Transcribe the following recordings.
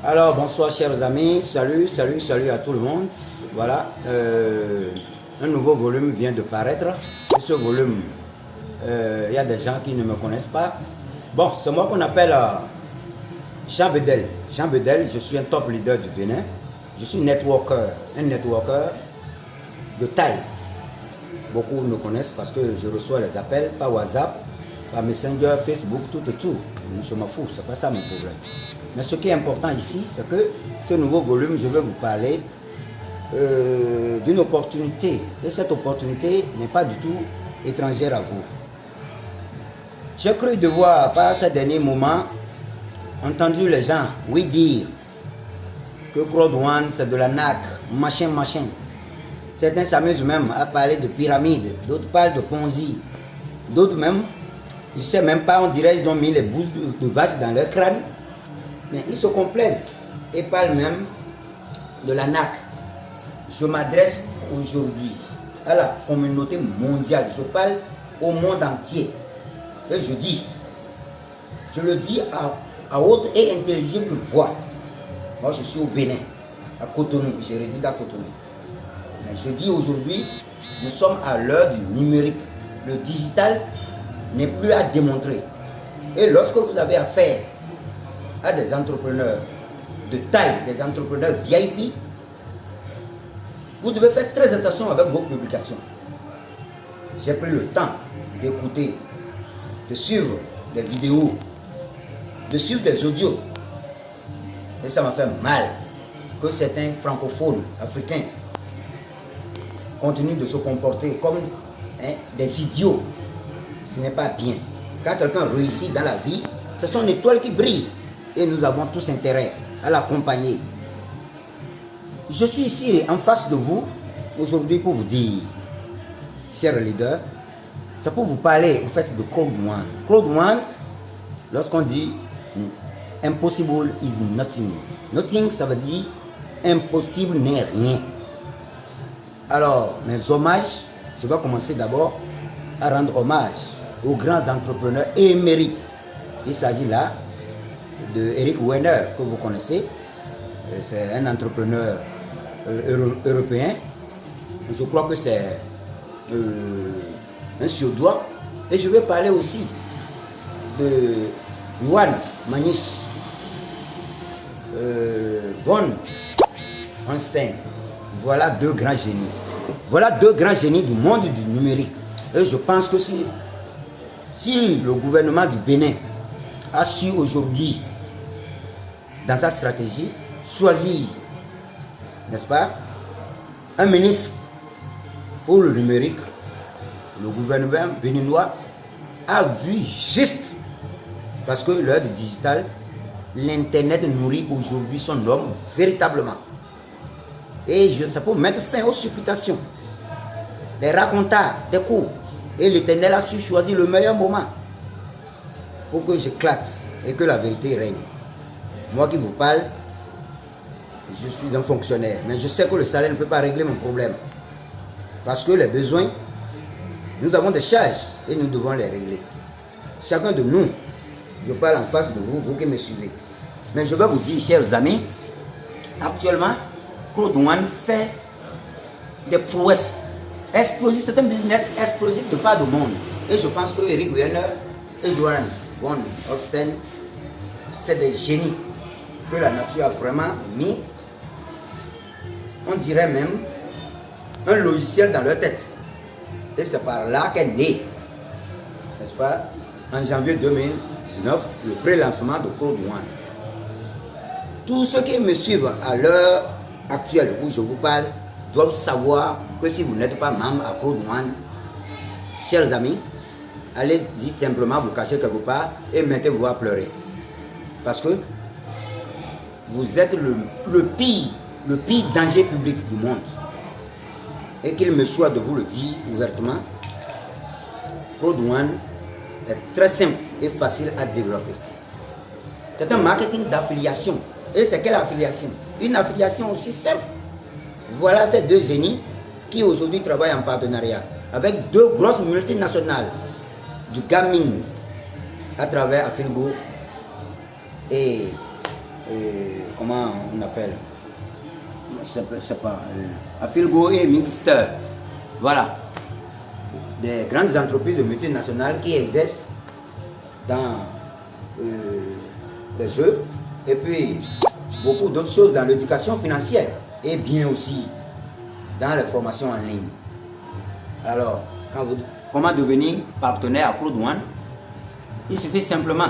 Alors bonsoir chers amis, salut à tout le monde. Voilà, un nouveau volume vient de paraître. Et ce volume, il y a des gens qui ne me connaissent pas. Bon, c'est moi qu'on appelle Jean Bedel. Jean Bedel, je suis un top leader du Bénin. Je suis un networker de taille. Beaucoup me connaissent parce que je reçois les appels par WhatsApp, par Messenger, Facebook, tout et tout. Je m'en fous, c'est pas ça mon problème. Mais ce qui est important ici, c'est que ce nouveau volume, je vais vous parler d'une opportunité. Et cette opportunité n'est pas du tout étrangère à vous. J'ai cru devoir, par ces derniers moments, entendu les gens, oui, dire que Claude One, c'est de la NAC, machin. Certains s'amusent même à parler de pyramide, d'autres parlent de Ponzi, d'autres même, je ne sais même pas, on dirait qu'ils ont mis les bouses de vache dans leur crâne, mais ils se complaisent et parlent même de la NAC. Je m'adresse aujourd'hui à la communauté mondiale, je parle au monde entier. Et je le dis à haute et intelligible voix. Moi je suis au Bénin, à Cotonou, je réside à Cotonou. Mais je dis aujourd'hui, nous sommes à l'heure du numérique. Le digital n'est plus à démontrer. Et lorsque vous avez affaire à des entrepreneurs de taille, des entrepreneurs VIP, vous devez faire très attention avec vos publications. J'ai pris le temps d'écouter, de suivre des vidéos, de suivre des audios. Et ça m'a fait mal que certains francophones africains continuent de se comporter comme des idiots. Ce n'est pas bien. Quand quelqu'un réussit dans la vie, c'est son étoile qui brille. Et nous avons tous intérêt à l'accompagner. Je suis ici en face de vous aujourd'hui pour vous dire, chers leaders, c'est pour vous parler au fait de Claude One. Claude One, lorsqu'on dit impossible is nothing. Nothing, ça veut dire impossible n'est rien. Alors, mes hommages, je vais commencer d'abord à rendre hommage aux grands entrepreneurs émérites. Il s'agit là de Eric Weiner, que vous connaissez. C'est un entrepreneur européen. Je crois que c'est un Suédois. Et je vais parler aussi de Johan Manisch, von Einstein. Voilà deux grands génies. Voilà deux grands génies du monde du numérique. Et je pense que si le gouvernement du Bénin a su aujourd'hui, dans sa stratégie, choisir, n'est-ce pas, un ministre pour le numérique, le gouvernement béninois a vu juste, parce que l'heure du digital, l'Internet nourrit aujourd'hui son homme véritablement. Et c'est pour mettre fin aux supputations, les racontards, des coups. Et l'Éternel a su choisir le meilleur moment pour que j'éclate et que la vérité règne. Moi qui vous parle, je suis un fonctionnaire, mais je sais que le salaire ne peut pas régler mon problème. Parce que les besoins, nous avons des charges et nous devons les régler. Chacun de nous, je parle en face de vous, vous qui me suivez. Mais je vais vous dire, chers amis, actuellement, Claude One fait des prouesses explosif, c'est un business explosif de part du monde. Et je pense que Eric Weiner et Johan von Einstein, c'est des génies que la nature a vraiment mis, on dirait même, un logiciel dans leur tête. Et c'est par là qu'est né, n'est-ce pas, en janvier 2019, le pré-lancement de Claude One. Tous ceux qui me suivent à l'heure actuelle où je vous parle doivent savoir que si vous n'êtes pas membre à Claude One, chers amis, allez-y simplement vous cacher quelque part et mettez-vous à pleurer. Parce que vous êtes le pire danger public du monde. Et qu'il me soit de vous le dire ouvertement, Claude One est très simple et facile à développer. C'est un marketing d'affiliation. Et c'est quelle affiliation? Une affiliation aussi simple. Voilà ces deux génies qui aujourd'hui travaillent en partenariat avec deux grosses multinationales du gaming à travers Afilgo et comment on appelle, je sais pas, Afilgo et Minister, voilà, des grandes entreprises de multinationales qui exercent dans les jeux et puis beaucoup d'autres choses dans l'éducation financière et bien aussi dans les formations en ligne. Alors, comment devenir partenaire à Claude One? Il suffit simplement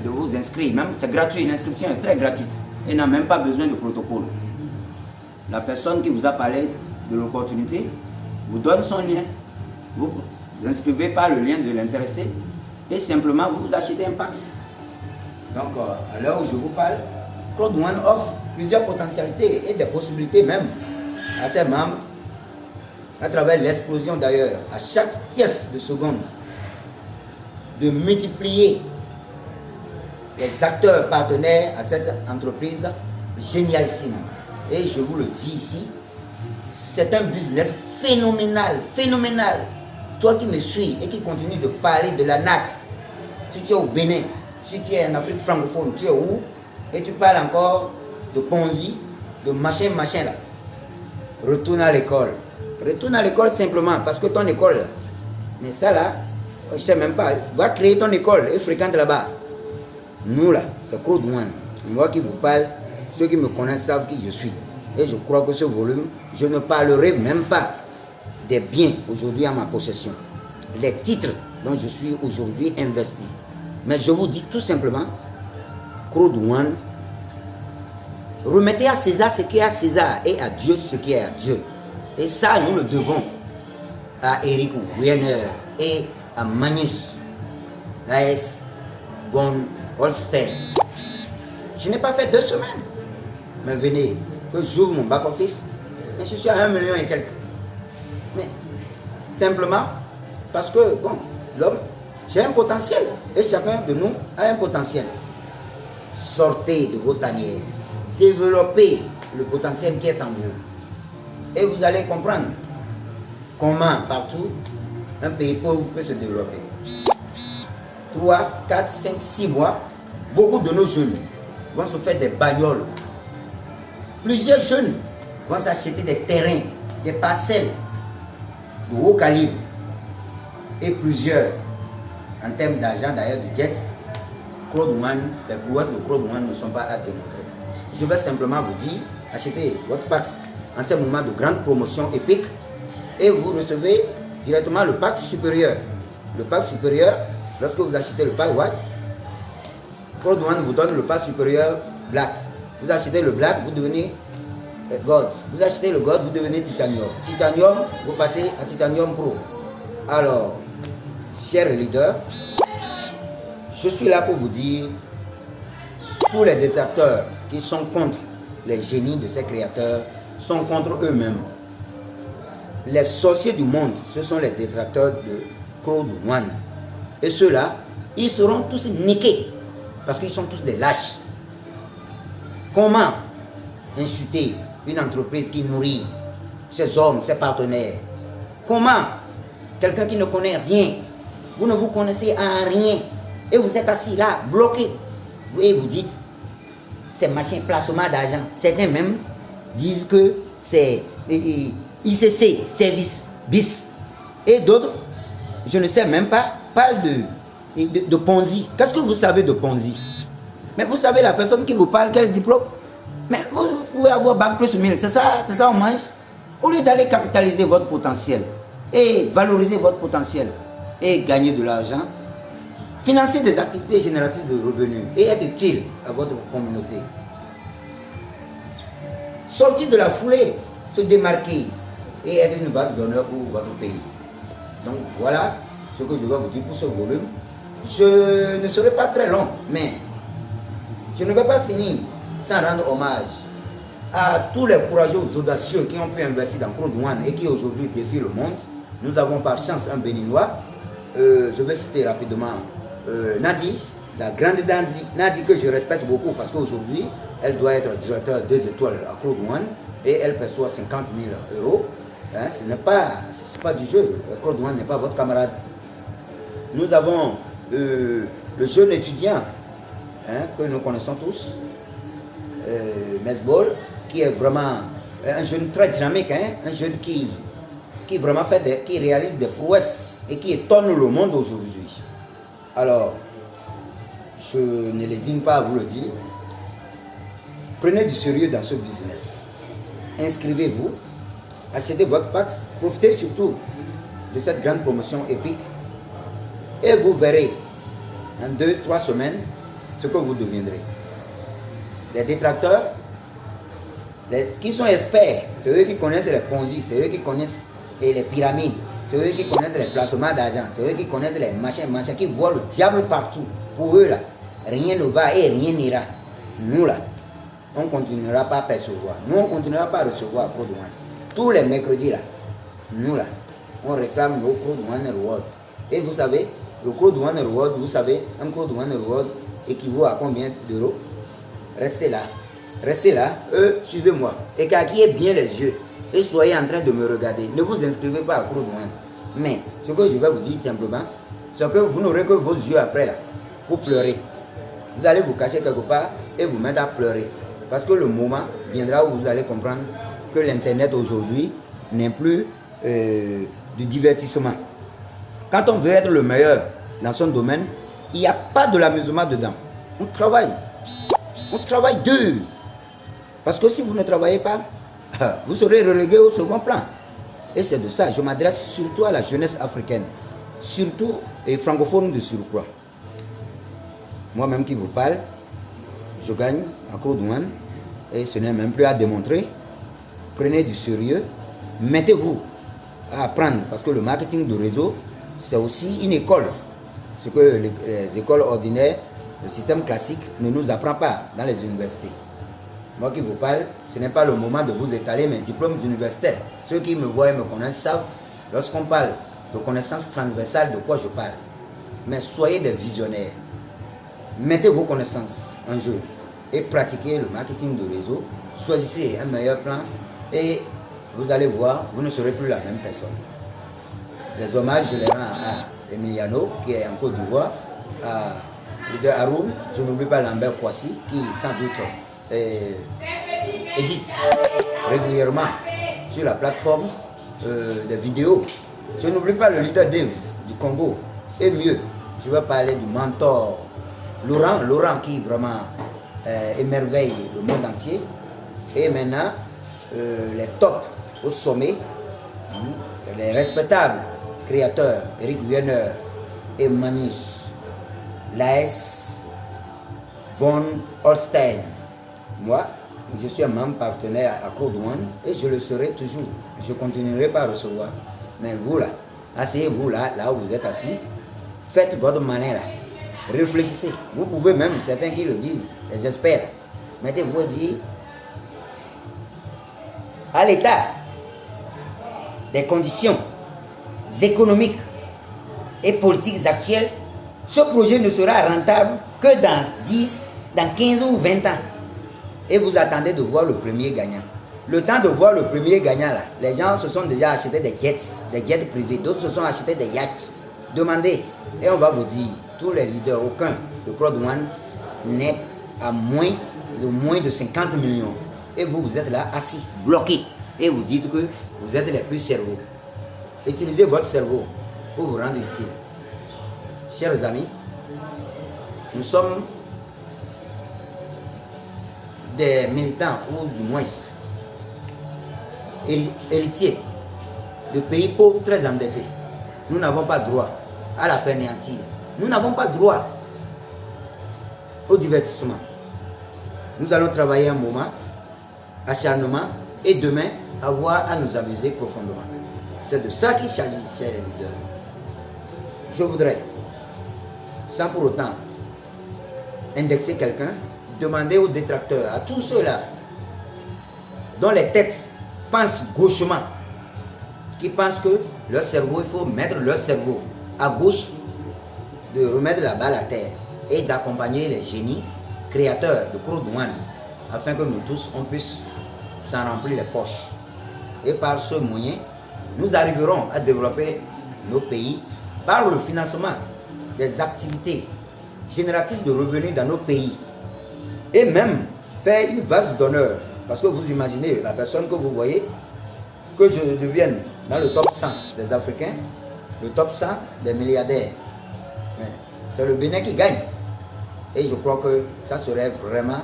de vous inscrire, même c'est gratuit, l'inscription est très gratuite et n'a même pas besoin de protocole. La personne qui vous a parlé de l'opportunité vous donne son lien. Vous vous inscrivez par le lien de l'intéressé et simplement vous achetez un Pax. Donc, à l'heure où je vous parle, Claude One offre plusieurs potentialités et des possibilités même à ses membres à travers l'explosion d'ailleurs, à chaque tierce de seconde, de multiplier les acteurs partenaires à cette entreprise génialissime. Et je vous le dis ici, c'est un business phénoménal, phénoménal. Toi qui me suis et qui continue de parler de la NAC, si tu es au Bénin, si tu es en Afrique francophone, tu es où? Et tu parles encore de Ponzi, de machin là. Retourne à l'école. Retourne à l'école simplement parce que ton école, mais ça là, je ne sais même pas, va créer ton école et fréquente là-bas. Nous là, c'est Claude One. Moi qui vous parle, ceux qui me connaissent savent qui je suis. Et je crois que ce volume, je ne parlerai même pas des biens aujourd'hui en ma possession. Les titres dont je suis aujourd'hui investi. Mais je vous dis tout simplement, Claude One, remettez à César ce qui est à César et à Dieu ce qui est à Dieu. Et ça, nous le devons à Eric Wiener et à Magnus Laes von Holstein. Je n'ai pas fait 2 semaines. Mais venez, que j'ouvre mon back-office, mais je suis à 1 million et quelques. Mais simplement parce que, bon, l'homme, j'ai un potentiel. Et chacun de nous a un potentiel. Sortez de vos tanières. Développez le potentiel qui est en vous. Et vous allez comprendre comment partout un pays pauvre peut se développer. 3, 4, 5, 6 mois, beaucoup de nos jeunes vont se faire des bagnoles. Plusieurs jeunes vont s'acheter des terrains, des parcelles de haut calibre. Et plusieurs, en termes d'argent d'ailleurs, de jet, Claude One, les prouesses de Claude One ne sont pas à démontrer. Je vais simplement vous dire, achetez votre Pax en ce moment de grande promotion épique et vous recevez directement le Pax supérieur. Le Pax supérieur, lorsque vous achetez le Pax White, Claude One vous donne le Pax supérieur Black. Vous achetez le Black, vous devenez Gold. Vous achetez le Gold, vous devenez Titanium. Titanium, vous passez à Titanium Pro. Alors, chers leaders, je suis là pour vous dire, tous les détracteurs qui sont contre les génies de ces créateurs sont contre eux-mêmes. Les sorciers du monde, ce sont les détracteurs de Claude One. Et ceux-là, ils seront tous niqués parce qu'ils sont tous des lâches. Comment insulter une entreprise qui nourrit ses hommes, ses partenaires? Comment quelqu'un qui ne connaît rien, vous ne vous connaissez en rien, et vous êtes assis là, bloqué, et vous dites, c'est machin, placement d'argent. Certains même disent que c'est ICC, service bis. Et d'autres, je ne sais même pas, parlent de Ponzi. Qu'est-ce que vous savez de Ponzi? Mais vous savez la personne qui vous parle, quel diplôme? Mais vous pouvez avoir bac plus 1000, c'est ça on mange. Au lieu d'aller capitaliser votre potentiel et valoriser votre potentiel et gagner de l'argent, financer des activités génératrices de revenus et être utile à votre communauté. Sortir de la foulée, se démarquer et être une base d'honneur pour votre pays. Donc voilà ce que je dois vous dire pour ce volume. Je ne serai pas très long, mais je ne vais pas finir sans rendre hommage à tous les courageux audacieux qui ont pu investir dans Claude One et qui aujourd'hui défient le monde. Nous avons par chance un Béninois. Je vais citer rapidement Nadi, la grande Nadi que je respecte beaucoup parce qu'aujourd'hui, elle doit être directeur 2 étoiles à Claude One et elle perçoit 50 000 euros. Hein, ce n'est pas du jeu. Claude One n'est pas votre camarade. Nous avons le jeune étudiant hein, que nous connaissons tous, Mesbol, qui est vraiment un jeune très dynamique, hein, un jeune qui vraiment qui réalise des prouesses et qui étonne le monde aujourd'hui. Alors, je ne lésine pas à vous le dire. Prenez du sérieux dans ce business. Inscrivez-vous, achetez votre pax, profitez surtout de cette grande promotion épique et vous verrez en 2-3 semaines ce que vous deviendrez. Les détracteurs, qui sont experts, c'est eux qui connaissent les ponzi, c'est eux qui connaissent les pyramides, c'est eux qui connaissent les placements d'argent, c'est eux qui connaissent les machins, qui voient le diable partout. Pour eux là, rien ne va et rien n'ira. Nous là, on ne continuera pas à percevoir. Nous, on ne continuera pas à recevoir Accro Douane. Tous les mercredis là, nous là, on réclame nos Accro Douane Reward. Et vous savez, le Accro Douane Reward, vous savez, un Accro Douane Reward équivaut à combien d'euros? Restez là, suivez-moi. Écarquillez bien les yeux et soyez en train de me regarder. Ne vous inscrivez pas à Accro Douane. Mais ce que je vais vous dire simplement, c'est que vous n'aurez que vos yeux après là, pour pleurer. Vous allez vous cacher quelque part et vous mettre à pleurer. Parce que le moment viendra où vous allez comprendre que l'Internet aujourd'hui n'est plus du divertissement. Quand on veut être le meilleur dans son domaine, il n'y a pas de l'amusement dedans. On travaille dur. Parce que si vous ne travaillez pas, vous serez relégué au second plan. Et c'est de ça, je m'adresse surtout à la jeunesse africaine, surtout et francophone de surcroît. Moi-même qui vous parle, je gagne à Accro Douane et ce n'est même plus à démontrer. Prenez du sérieux, mettez-vous à apprendre parce que le marketing de réseau, c'est aussi une école. Ce que les écoles ordinaires, le système classique ne nous apprend pas dans les universités. Moi qui vous parle, ce n'est pas le moment de vous étaler mes diplômes universitaires. Ceux qui me voient et me connaissent savent, lorsqu'on parle de connaissances transversales, de quoi je parle. Mais soyez des visionnaires. Mettez vos connaissances en jeu et pratiquez le marketing de réseau. Choisissez un meilleur plan et vous allez voir, vous ne serez plus la même personne. Les hommages, je les rends à Emiliano, qui est en Côte d'Ivoire, à leader Haroun, je n'oublie pas Lambert Kwasi, qui sans doute édite régulièrement sur la plateforme des vidéos. Je n'oublie pas le leader Dave du Congo. Et mieux, je vais parler du mentor Laurent qui vraiment émerveille le monde entier. Et maintenant, les tops au sommet, les respectables créateurs, Eric Wiener et Manus Laes von Holstein. Moi, je suis un membre partenaire à Accro Douane et je le serai toujours. Je continuerai pas à recevoir. Mais vous là, asseyez-vous là où vous êtes assis, faites votre malin là. Réfléchissez. Vous pouvez même, certains qui le disent, les experts, mettez-vous dire à l'état des conditions économiques et politiques actuelles, ce projet ne sera rentable que dans 10, dans 15 ou 20 ans. Et vous attendez de voir le premier gagnant. Le temps de voir le premier gagnant, là, les gens se sont déjà achetés des jets privés, d'autres se sont achetés des yachts. Demandez, et on va vous dire, tous les leaders, aucun de Accro Douane n'est à moins de 50 millions. Et vous, vous êtes là, assis, bloqués. Et vous dites que vous êtes les plus cerveaux. Utilisez votre cerveau pour vous rendre utile. Chers amis, nous sommes des militants, ou du moins héritiers de pays pauvres très endettés. Nous n'avons pas droit à la fainéantise. Nous n'avons pas droit au divertissement. Nous allons travailler un moment, acharnement, et demain avoir à nous amuser profondément. C'est de ça qu'il s'agit, chers leaders. Je voudrais, sans pour autant indexer quelqu'un, demander aux détracteurs, à tous ceux-là dont les têtes pensent gauchement, qui pensent que leur cerveau, il faut mettre leur cerveau à gauche, de remettre la balle à terre et d'accompagner les génies créateurs de Accro Douane afin que nous tous, on puisse s'en remplir les poches. Et par ce moyen, nous arriverons à développer nos pays par le financement des activités génératrices de revenus dans nos pays et même faire une vase d'honneur. Parce que vous imaginez la personne que vous voyez, que je devienne dans le top 100 des Africains, le top 100 des milliardaires. C'est le Bénin qui gagne. Et je crois que ça serait vraiment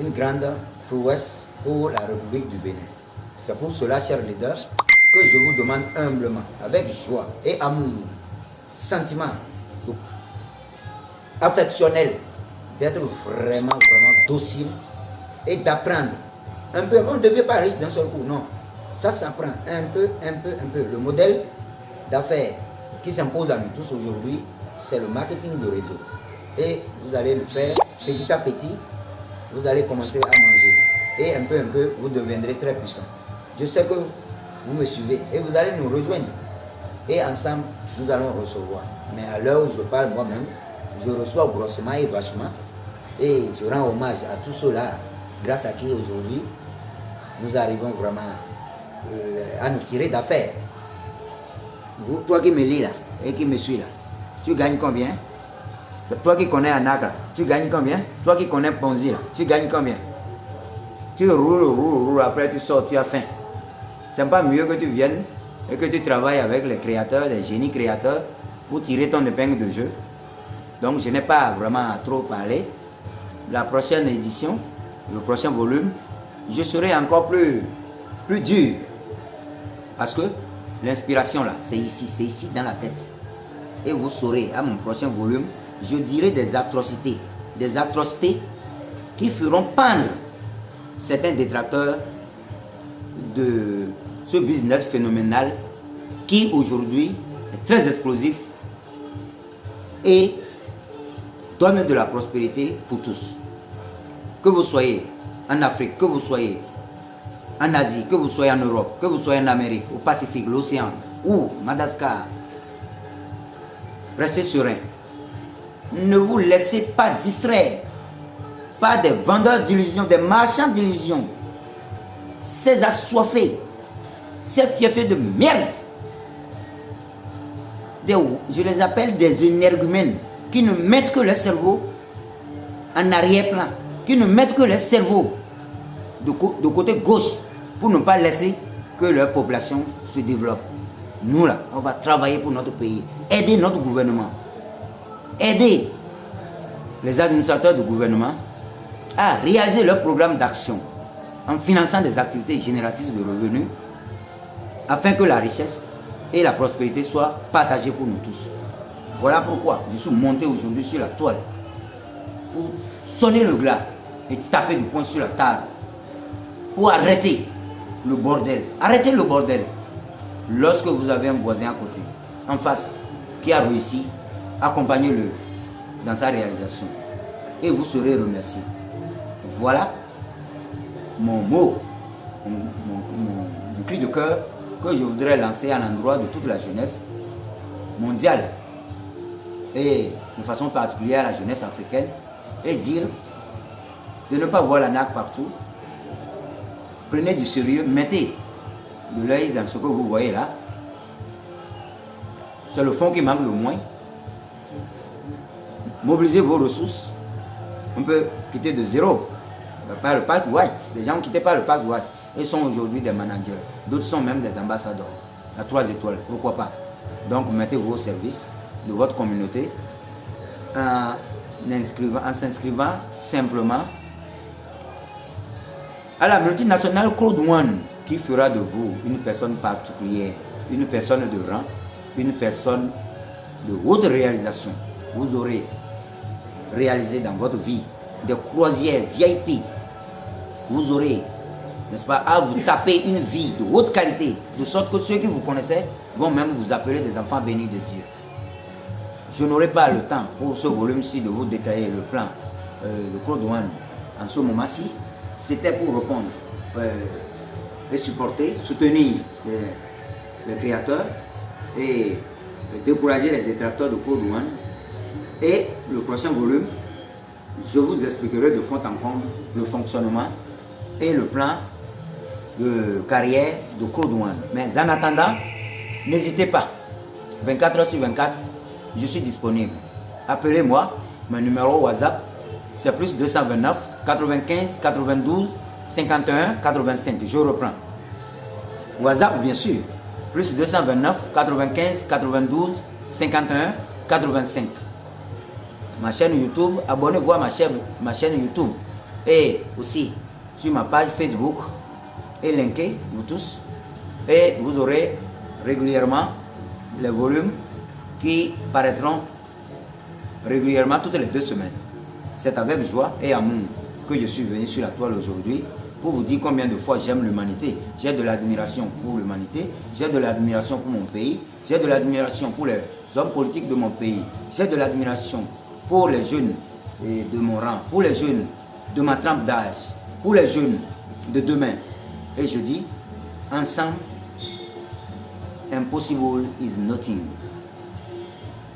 une grande prouesse pour la République du Bénin. C'est pour cela, chers leaders, que je vous demande humblement, avec joie et amour, sentiment affectionnel, d'être vraiment docile et d'apprendre. Un peu, on ne devient pas riche d'un seul coup, non. Ça s'apprend un peu. Le modèle d'affaires qui s'impose à nous tous aujourd'hui, c'est le marketing de réseau. Et vous allez le faire petit à petit, vous allez commencer à manger. Et un peu, vous deviendrez très puissant. Je sais que vous me suivez et vous allez nous rejoindre. Et ensemble, nous allons recevoir. Mais à l'heure où je parle moi-même, je reçois grossement et vachement. Et je rends hommage à tous ceux-là, grâce à qui aujourd'hui, nous arrivons vraiment à nous tirer d'affaires. Vous, toi qui me lis là, et qui me suis là, tu gagnes combien? Toi qui connais Anak, tu gagnes combien? Toi qui connais Ponzi là, tu gagnes combien? Tu roules, après tu sors, tu as faim. C'est pas mieux que tu viennes et que tu travailles avec les créateurs, les génies créateurs, pour tirer ton épingle de jeu. Donc je n'ai pas vraiment à trop parler. La prochaine édition, le prochain volume, je serai encore plus dur. Parce que l'inspiration là, c'est ici dans la tête. Et vous saurez, à mon prochain volume, je dirai des atrocités qui feront pendre certains détracteurs de ce business phénoménal qui aujourd'hui est très explosif et donne de la prospérité pour tous. Que vous soyez en Afrique, que vous soyez en Asie, que vous soyez en Europe, que vous soyez en Amérique, au Pacifique, l'océan ou Madagascar, restez serein. Ne vous laissez pas distraire par des vendeurs d'illusions, des marchands d'illusions, ces assoiffés, ces fiefs de merde. Je les appelle des énergumènes qui ne mettent que leur cerveau en arrière-plan, qui ne mettent que leur cerveau de côté gauche pour ne pas laisser que leur population se développe. Nous là, on va travailler pour notre pays, aider notre gouvernement, aider les administrateurs du gouvernement à réaliser leur programme d'action en finançant des activités génératrices de revenus afin que la richesse et la prospérité soient partagées pour nous tous. Voilà pourquoi je suis monté aujourd'hui sur la toile pour sonner le glas et taper du poing sur la table pour arrêter le bordel. Arrêtez le bordel. Lorsque vous avez un voisin à côté, en face, qui a réussi, accompagnez-le dans sa réalisation et vous serez remercié. Voilà mon mot, mon cri de cœur que je voudrais lancer à l'endroit de toute la jeunesse mondiale et de façon particulière à la jeunesse africaine et dire de ne pas voir l'arnaque partout. Prenez du sérieux, mettez de l'œil dans ce que vous voyez là. C'est le fond qui manque le moins. Mobilisez vos ressources. On peut quitter de zéro. Par le Path White. Les gens ont quitté par le Path White. Ils sont aujourd'hui des managers. D'autres sont même des ambassadeurs. À 3 étoiles. Pourquoi pas? Donc mettez vos services de votre communauté en s'inscrivant simplement à la multinationale Code One qui fera de vous une personne particulière, une personne de rang, une personne de haute réalisation. Vous aurez réalisé dans votre vie des croisières VIP. Vous aurez, n'est-ce pas, à vous taper une vie de haute qualité, de sorte que ceux qui vous connaissaient vont même vous appeler des enfants bénis de Dieu. Je n'aurai pas le temps pour ce volume-ci de vous détailler le plan de Code One en ce moment-ci. C'était pour répondre et supporter, soutenir les créateurs et décourager les détracteurs de Code One. Et le prochain volume, je vous expliquerai de fond en comble le fonctionnement et le plan de carrière de Code One. Mais en attendant, n'hésitez pas, 24 heures sur 24, je suis disponible. Appelez-moi, mon numéro WhatsApp, c'est plus 229 95 92 51 85. Je reprends. WhatsApp, bien sûr. Plus 229 95 92 51 85. Ma chaîne YouTube, abonnez-vous à ma chaîne YouTube. Et aussi sur ma page Facebook. Et linkez, vous tous. Et vous aurez régulièrement les volumes qui paraîtront régulièrement toutes les 2 semaines. C'est avec joie et amour que je suis venu sur la toile aujourd'hui pour vous dire combien de fois j'aime l'humanité. J'ai de l'admiration pour l'humanité, j'ai de l'admiration pour mon pays, j'ai de l'admiration pour les hommes politiques de mon pays, j'ai de l'admiration pour les jeunes de mon rang, pour les jeunes de ma trempe d'âge, pour les jeunes de demain. Et je dis, ensemble, impossible is nothing.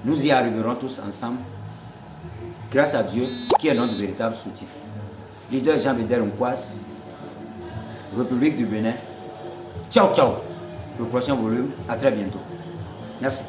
Nous y arriverons tous ensemble, grâce à Dieu, qui est notre véritable soutien. Leader Jean-Bédel Onkwaz, République du Bénin. Ciao, ciao. Le prochain volume, à très bientôt. Merci.